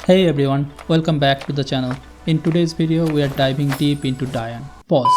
Hey everyone, welcome back to the channel. In today's video, we are diving deep into Daiyan. Pause.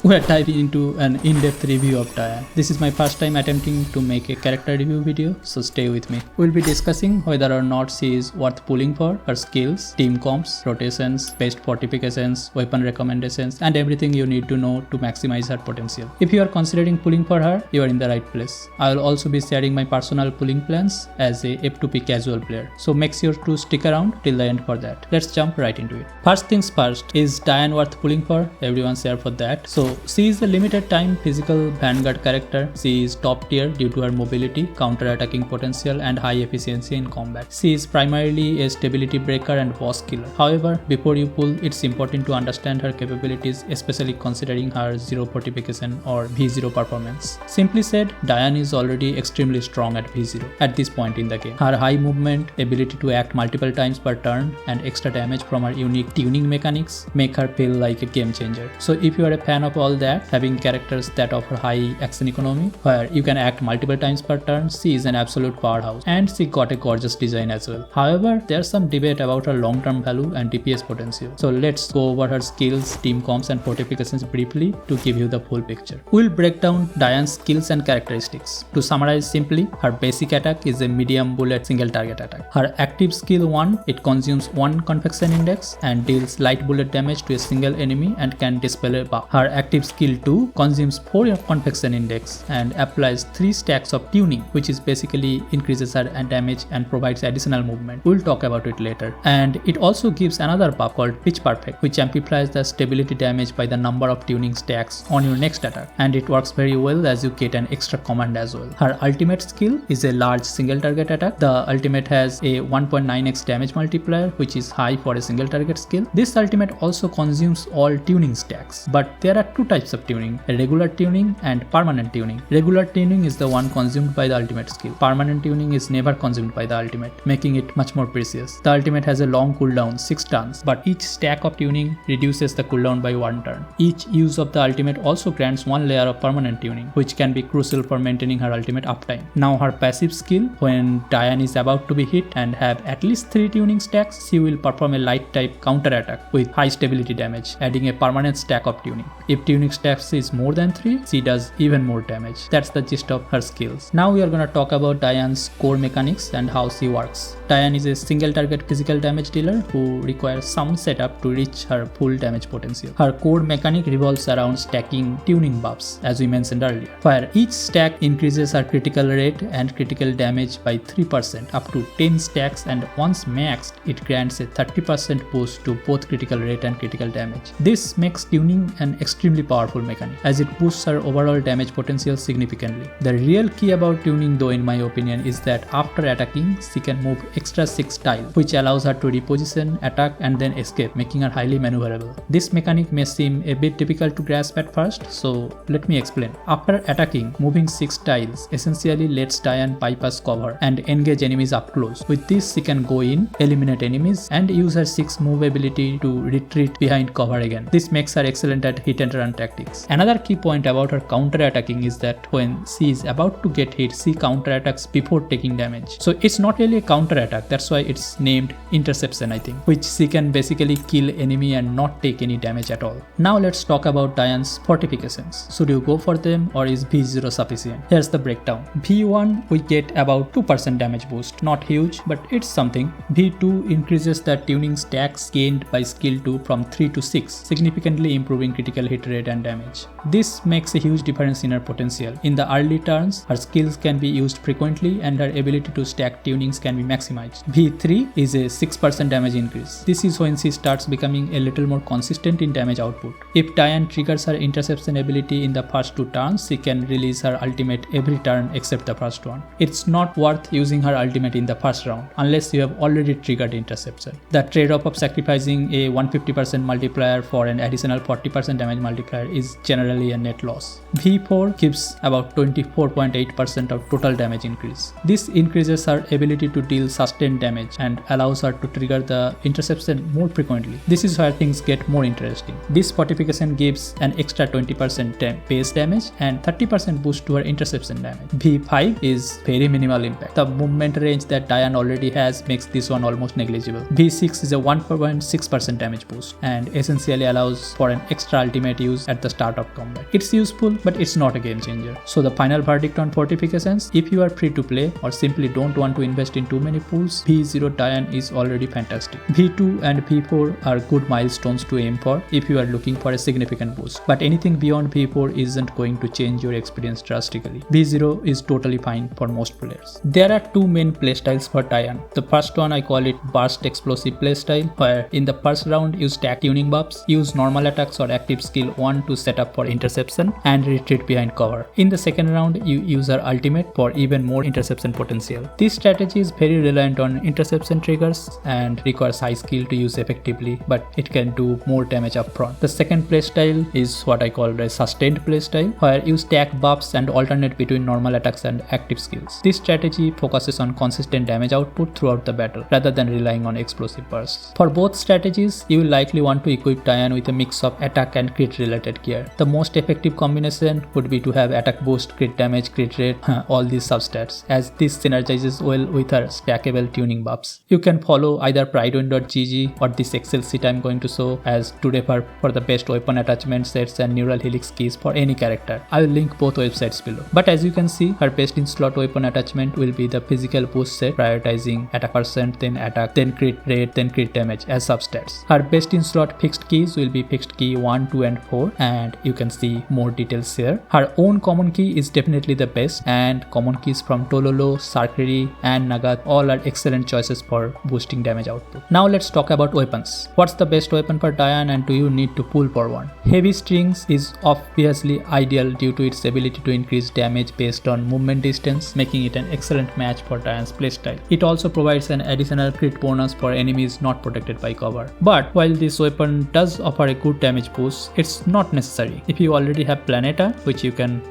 We are diving into an in-depth review of Daiyan. This is my first time attempting to make a character review video, so stay with me. We'll be discussing whether or not she is worth pulling for, her skills, team comps, rotations, best fortifications, weapon recommendations, and everything you need to know to maximize her potential. If you are considering pulling for her, you are in the right place. I will also be sharing my personal pulling plans as a F2P casual player, so make sure to stick around till the end for that. Let's jump right into it. First things first, is Daiyan worth pulling for? Everyone's here for that. So she is a limited time physical vanguard character. She is top tier due to her mobility, counter-attacking potential, and high efficiency in combat. She is primarily a stability breaker and boss killer. However, before you pull, it's important to understand her capabilities, especially considering her 0 fortification or V0 performance. Simply said, Daiyan is already extremely strong at V0 at this point in the game. Her high movement, ability to act multiple times per turn, and extra damage from her unique tuning mechanics make her feel like a game changer. So if you are a fan of all that, having characters that offer high action economy where you can act multiple times per turn, she is an absolute powerhouse, and she got a gorgeous design as well. However, there's some debate about her long-term value and DPS potential. So let's go over her skills, team comps, and fortifications briefly to give you the full picture. We'll break down Daiyan's skills and characteristics. To summarize simply, her basic attack is a medium bullet single target attack. Her active skill 1, it consumes 1 convection index and deals light bullet damage to a single enemy and can dispel a buff. Her active skill 2 consumes 4 convection index and applies 3 stacks of tuning, which is basically increases her damage and provides additional movement. We'll talk about it later. And it also gives another buff called Pitch Perfect, which amplifies the stability damage by the number of tuning stacks on your next attack, and it works very well as you get an extra command as well. Her ultimate skill is a large single target attack. The ultimate has a 1.9x damage multiplier, which is high for a single target skill. This ultimate also consumes all tuning stacks, but there are 2 types of tuning, a regular tuning and permanent tuning. Regular tuning is the one consumed by the ultimate skill. Permanent tuning is never consumed by the ultimate, making it much more precious. The ultimate has a long cooldown, 6 turns, but each stack of tuning reduces the cooldown by 1 turn. Each use of the ultimate also grants 1 layer of permanent tuning, which can be crucial for maintaining her ultimate uptime. Now her passive skill, when Daiyan is about to be hit and have at least 3 tuning stacks, she will perform a light type counter attack with high stability damage, adding a permanent stack of tuning. If tuning stacks is more than 3, she does even more damage. That's the gist of her skills. Now we are gonna talk about Daiyan's core mechanics and how she works. Daiyan is a single target physical damage dealer who requires some setup to reach her full damage potential. Her core mechanic revolves around stacking tuning buffs, as we mentioned earlier, where each stack increases her critical rate and critical damage by 3% up to 10 stacks, and once maxed, it grants a 30% boost to both critical rate and critical damage. This makes tuning an extremely powerful mechanic, as it boosts her overall damage potential significantly. The real key about tuning, though, in my opinion, is that after attacking, she can move extra 6 tiles, which allows her to reposition, attack, and then escape, making her highly maneuverable. This mechanic may seem a bit difficult to grasp at first, so let me explain. After attacking, moving 6 tiles essentially lets Daiyan bypass cover and engage enemies up close. With this, she can go in, eliminate enemies, and use her 6 move ability to retreat behind cover again. This makes her excellent at hit and run tactics. Another key point about her counter attacking is that when she is about to get hit, she counter attacks before taking damage. So it's not really a counter attack, that's why it's named interception, I think, which she can basically kill enemy and not take any damage at all. Now let's talk about Daiyan's fortifications. Should you go for them, or is V0 sufficient? Here's the breakdown. V1, we get about 2% damage boost, not huge, but it's something. V2 increases the tuning stacks gained by skill 2 from 3 to 6, significantly improving critical hit rate and damage. This makes a huge difference in her potential. In the early turns, her skills can be used frequently and her ability to stack tunings can be maximized. V3 is a 6% damage increase. This is when she starts becoming a little more consistent in damage output. If Daiyan triggers her interception ability in the first 2 turns, she can release her ultimate every turn except the first one. It's not worth using her ultimate in the first round unless you have already triggered interception. The trade-off of sacrificing a 150% multiplier for an additional 40% damage multiplier multiplier is generally a net loss. V4 gives about 24.8% of total damage increase. This increases her ability to deal sustained damage and allows her to trigger the interception more frequently. This is where things get more interesting. This fortification gives an extra 20% base damage and 30% boost to her interception damage. V5 is very minimal impact. The movement range that Daiyan already has makes this one almost negligible. V6 is a 1.6% damage boost and essentially allows for an extra ultimate use at the start of combat. It's useful, but it's not a game changer. So the final verdict on fortifications: if you are free to play or simply don't want to invest in too many pools, V0 Daiyan is already fantastic. V2 and V4 are good milestones to aim for if you are looking for a significant boost, but anything beyond V4 isn't going to change your experience drastically. V0 is totally fine for most players. There are two main playstyles for Daiyan. The first one I call it burst explosive playstyle, where in the first round you stack tuning buffs, use normal attacks or active skill 1 to set up for interception and retreat behind cover. In the second round you use her ultimate for even more interception potential. This strategy is very reliant on interception triggers and requires high skill to use effectively, but it can do more damage up front. The second playstyle is what I call a sustained playstyle, where you stack buffs and alternate between normal attacks and active skills. This strategy focuses on consistent damage output throughout the battle rather than relying on explosive bursts. For both strategies, you will likely want to equip Daiyan with a mix of attack and crit related gear. The most effective combination would be to have attack boost, crit damage, crit rate, all these substats, as this synergizes well with her stackable tuning buffs. You can follow either pridewin.gg or this Excel sheet I'm going to show as to refer for the best weapon attachment sets and neural helix keys for any character. I will link both websites below. But as you can see, her best in slot weapon attachment will be the physical boost set, prioritizing attack percent, then attack, then crit rate, then crit damage as substats. Her best in slot fixed keys will be fixed key 1, 2 and 4, and you can see more details here. Her own common key is definitely the best, and common keys from Tololo, Sarkiri and Nagat all are excellent choices for boosting damage output. Now let's talk about weapons. What's the best weapon for Daiyan and do you need to pull for one? Heavy strings is obviously ideal due to its ability to increase damage based on movement distance, making it an excellent match for Daiyan's playstyle. It also provides an additional crit bonus for enemies not protected by cover. But while this weapon does offer a good damage boost, it's not necessary. If you already have Planeta, which you can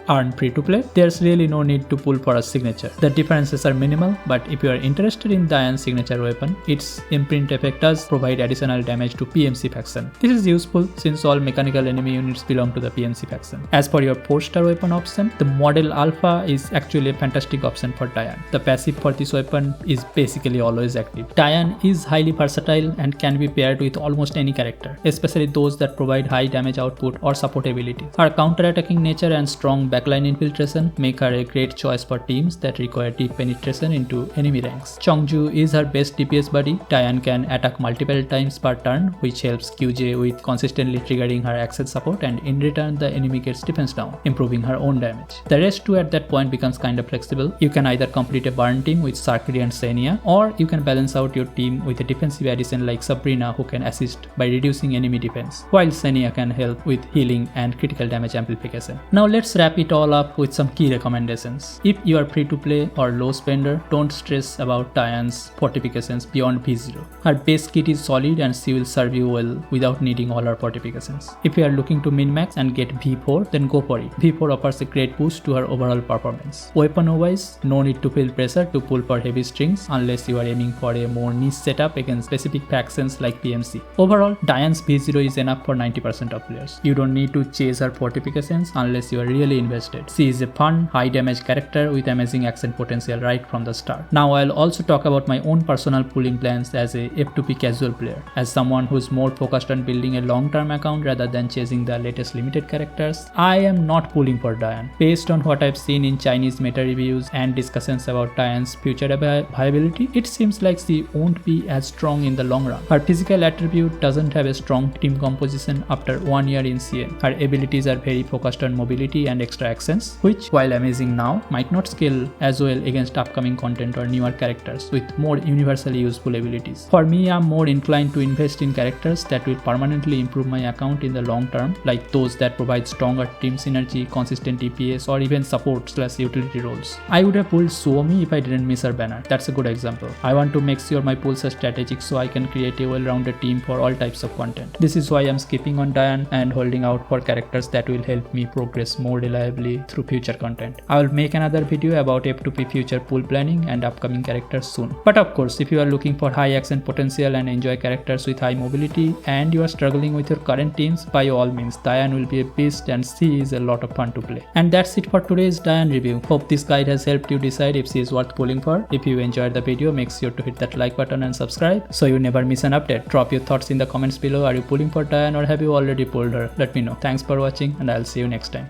earn free to play, there's really no need to pull for a signature. The differences are minimal, but if you are interested in Daiyan's signature weapon, its imprint effect does provide additional damage to PMC faction. This is useful since all mechanical enemy units belong to the PMC faction. As for your 4-star weapon option, the Model Alpha is actually a fantastic option for Daiyan. The passive for this weapon is basically always active. Daiyan is highly versatile and can be paired with almost any character, especially those that provide high damage output or support abilities. Her counter-attacking nature and strong backline infiltration make her a great choice for teams that require deep penetration into enemy ranks. Chongju is her best DPS buddy. Daiyan can attack multiple times per turn, which helps QJ with consistently triggering her access support, and in return the enemy gets defense down, improving her own damage. The rest too at that point becomes kinda flexible. You can either complete a burn team with Sarkiri and Xenia, or you can balance out your team with a defensive addition like Sabrina, who can assist by reducing enemy defense, while Xenia can help with healing and critical damage amplification. Now let's wrap it all up with some key recommendations. If you are free to play or low spender, don't stress about Daiyan's fortifications beyond V0. Her base kit is solid and she will serve you well without needing all her fortifications. If you are looking to min-max and get V4, then go for it. V4 offers a great boost to her overall performance. Weapon-wise, no need to feel pressure to pull for heavy strings unless you are aiming for a more niche setup against specific factions like PMC. Overall, Daiyan's V0 is enough for 90% of players. You don't need to chase her fortifications unless you are really invested. She is a fun, high damage character with amazing accent potential right from the start. Now I'll also talk about my own personal pulling plans as a F2P casual player. As someone who's more focused on building a long-term account rather than chasing the latest limited characters, I am not pulling for Daiyan. Based on what I've seen in Chinese meta reviews and discussions about Daiyan's future viability, it seems like she won't be as strong in the long run. Her physical attribute doesn't have a strong team composition after 1 year in CM. Her abilities are very focused on mobility and extra accents, which, while amazing now, might not scale as well against upcoming content or newer characters with more universally useful abilities. For me, I'm more inclined to invest in characters that will permanently improve my account in the long term, like those that provide stronger team synergy, consistent DPS, or even support/utility roles. I would have pulled Suomi if I didn't miss her banner. That's a good example. I want to make sure my pulls are strategic so I can create a well-rounded team for all types of content. This is why I'm skipping on Daiyan Daiyan and holding out for characters that will help me progress more reliably through future content. I will make another video about F2P future pool planning and upcoming characters soon. But of course, if you are looking for high action potential and enjoy characters with high mobility and you are struggling with your current teams, by all means Daiyan will be a beast and she is a lot of fun to play. And that's it for today's Daiyan review. Hope this guide has helped you decide if she is worth pulling for. If you enjoyed the video, make sure to hit that like button and subscribe so you never miss an update. Drop your thoughts in the comments below. Are you pulling for Daiyan or have you already pulled her? Let me know. Thanks for watching and I'll see you next time.